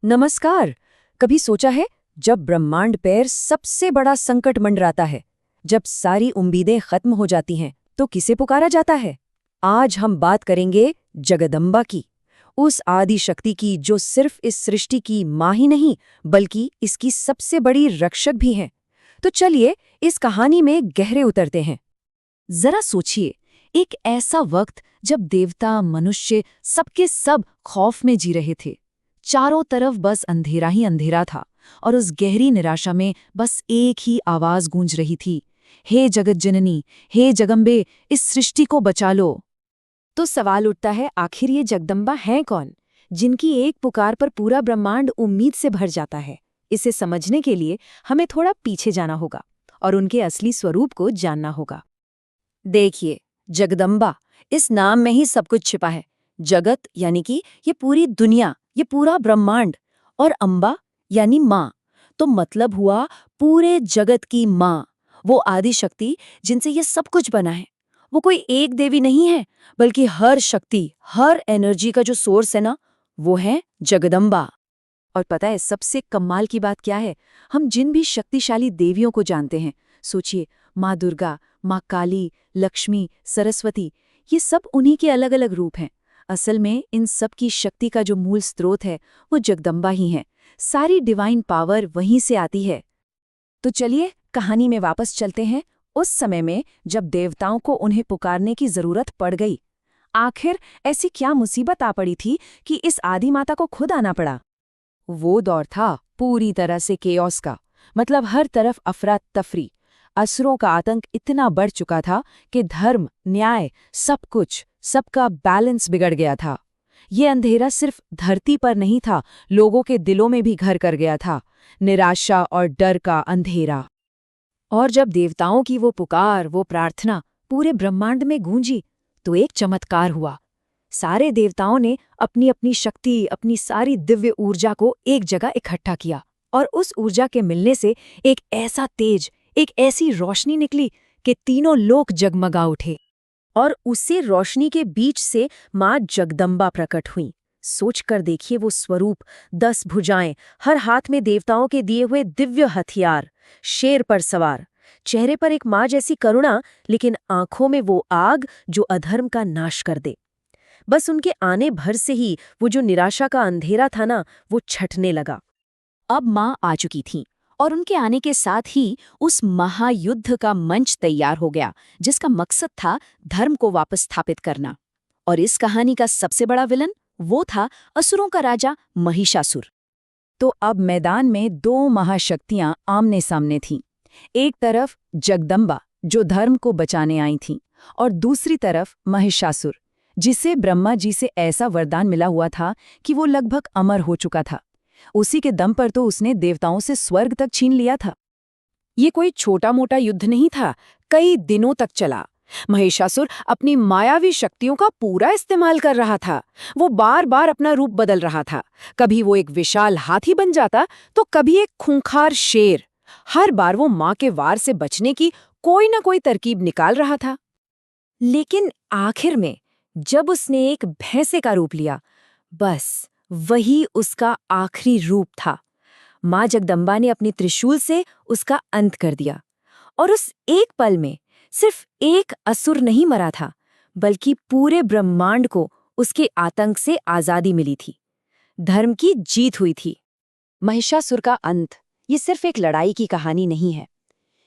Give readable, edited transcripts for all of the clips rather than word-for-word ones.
नमस्कार। कभी सोचा है, जब ब्रह्मांड पर सबसे बड़ा संकट मंडराता है, जब सारी उम्मीदें खत्म हो जाती हैं, तो किसे पुकारा जाता है? आज हम बात करेंगे जगदम्बा की, उस आदि शक्ति की जो सिर्फ इस सृष्टि की माँ ही नहीं, बल्कि इसकी सबसे बड़ी रक्षक भी हैं। तो चलिए इस कहानी में गहरे उतरते हैं। जरा सोचिए, एक ऐसा वक्त जब देवता, मनुष्य सबके सब खौफ में जी रहे थे। चारों तरफ बस अंधेरा ही अंधेरा था और उस गहरी निराशा में बस एक ही आवाज गूंज रही थी, हे जगत जननी, हे जगम्बे, इस सृष्टि को बचा लो। तो सवाल उठता है, आखिर ये जगदम्बा हैं कौन, जिनकी एक पुकार पर पूरा ब्रह्मांड उम्मीद से भर जाता है? इसे समझने के लिए हमें थोड़ा पीछे जाना होगा और उनके असली स्वरूप को जानना होगा। देखिए, जगदम्बा, इस नाम में ही सब कुछ छिपा है। जगत यानी कि ये पूरी दुनिया, ये पूरा ब्रह्मांड, और अम्बा यानी माँ, तो मतलब हुआ पूरे जगत की माँ, वो आदि शक्ति जिनसे ये सब कुछ बना है। वो कोई एक देवी नहीं है, बल्कि हर शक्ति, हर एनर्जी का जो सोर्स है ना, वो है जगदम्बा। और पता है सबसे कमाल की बात क्या है? हम जिन भी शक्तिशाली देवियों को जानते हैं, सोचिए, माँ दुर्गा, माँ काली, लक्ष्मी, सरस्वती, ये सब उन्हीं के अलग अलग रूप हैं। असल में इन सब की शक्ति का जो मूल स्रोत है वो जगदम्बा ही है। सारी डिवाइन पावर वहीं से आती है। तो चलिए कहानी में वापस चलते हैं, उस समय में जब देवताओं को उन्हें पुकारने की जरूरत पड़ गई। आखिर ऐसी क्या मुसीबत आ पड़ी थी कि इस आदि माता को खुद आना पड़ा? वो दौर था पूरी तरह से केओस का, मतलब हर तरफ अफरा तफरी। असुरों का आतंक इतना बढ़ चुका था कि धर्म, न्याय, सब कुछ, सबका बैलेंस बिगड़ गया था। ये अंधेरा सिर्फ धरती पर नहीं था, लोगों के दिलों में भी घर कर गया था, निराशा और डर का अंधेरा। और जब देवताओं की वो पुकार, वो प्रार्थना पूरे ब्रह्मांड में गूंजी, तो एक चमत्कार हुआ। सारे देवताओं ने अपनी अपनी शक्ति, अपनी सारी दिव्य ऊर्जा को एक जगह इकट्ठा किया, और उस ऊर्जा के मिलने से एक ऐसा तेज, एक ऐसी रोशनी निकली कि तीनों लोक जगमगा उठे। और उसी रोशनी के बीच से माँ जगदम्बा प्रकट हुई। सोचकर देखिए वो स्वरूप, 10 भुजाएं, हर हाथ में देवताओं के दिए हुए दिव्य हथियार, शेर पर सवार, चेहरे पर एक माँ जैसी करुणा, लेकिन आंखों में वो आग जो अधर्म का नाश कर दे। बस उनके आने भर से ही वो जो निराशा का अंधेरा था ना, वो छटने लगा। अब माँ आ चुकी थी, और उनके आने के साथ ही उस महायुद्ध का मंच तैयार हो गया, जिसका मकसद था धर्म को वापस स्थापित करना। और इस कहानी का सबसे बड़ा विलन वो था असुरों का राजा महिषासुर। तो अब मैदान में दो महाशक्तियां आमने सामने थीं। एक तरफ जगदम्बा, जो धर्म को बचाने आई थीं, और दूसरी तरफ महिषासुर, जिसे ब्रह्मा जी से ऐसा वरदान मिला हुआ था कि वो लगभग अमर हो चुका था। उसी के दम पर तो उसने देवताओं से स्वर्ग तक छीन लिया था। ये कोई छोटा मोटा युद्ध नहीं था, कई दिनों तक चला। महिषासुर अपनी मायावी शक्तियों का पूरा इस्तेमाल कर रहा था। वो बार बार अपना रूप बदल रहा था। कभी वो एक विशाल हाथी बन जाता, तो कभी एक खूंखार शेर। हर बार वो माँ के वार से बचने की कोई न कोई तरकीब निकाल रहा था। लेकिन आखिर में जब उसने एक भैंसे का रूप लिया, बस वही उसका आखिरी रूप था। माँ जगदम्बा ने अपनी त्रिशूल से उसका अंत कर दिया। और उस एक पल में सिर्फ एक असुर नहीं मरा था, बल्कि पूरे ब्रह्मांड को उसके आतंक से आजादी मिली थी। धर्म की जीत हुई थी। महिषासुर का अंत ये सिर्फ एक लड़ाई की कहानी नहीं है।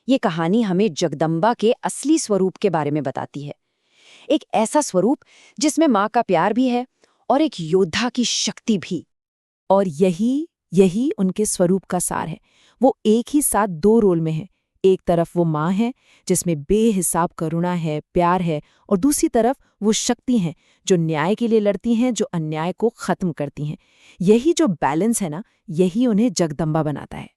ये कहानी हमें जगदम्बा के असली स्वरूप के बारे में बताती है। एक ऐसा स्वरूप जिसमें माँ का प्यार भी है और एक योद्धा की शक्ति भी। और यही उनके स्वरूप का सार है। वो एक ही साथ दो रोल में है। एक तरफ वो माँ है, जिसमें बेहिसाब करुणा है, प्यार है, और दूसरी तरफ वो शक्ति हैं जो न्याय के लिए लड़ती हैं, जो अन्याय को खत्म करती हैं। यही जो बैलेंस है ना, यही उन्हें जगदम्बा बनाता है।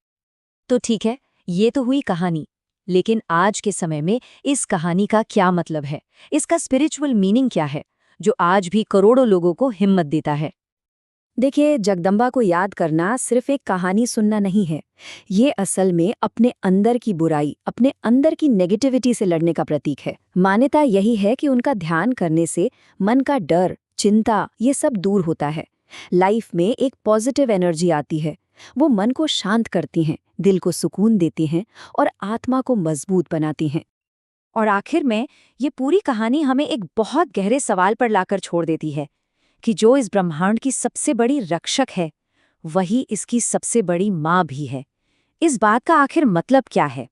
तो ठीक है, ये तो हुई कहानी, लेकिन आज के समय में इस कहानी का क्या मतलब है? इसका स्पिरिचुअल मीनिंग क्या है, जो आज भी करोड़ों लोगों को हिम्मत देता है? देखिए, जगदम्बा को याद करना सिर्फ एक कहानी सुनना नहीं है। ये असल में अपने अंदर की बुराई, अपने अंदर की नेगेटिविटी से लड़ने का प्रतीक है। मान्यता यही है कि उनका ध्यान करने से मन का डर, चिंता, ये सब दूर होता है। लाइफ में एक पॉजिटिव एनर्जी आती है। वो मन को शांत करती हैं, दिल को सुकून देती हैं और आत्मा को मजबूत बनाती हैं। और आखिर में ये पूरी कहानी हमें एक बहुत गहरे सवाल पर लाकर छोड़ देती है कि जो इस ब्रह्मांड की सबसे बड़ी रक्षक है, वही इसकी सबसे बड़ी माँ भी है। इस बात का आखिर मतलब क्या है?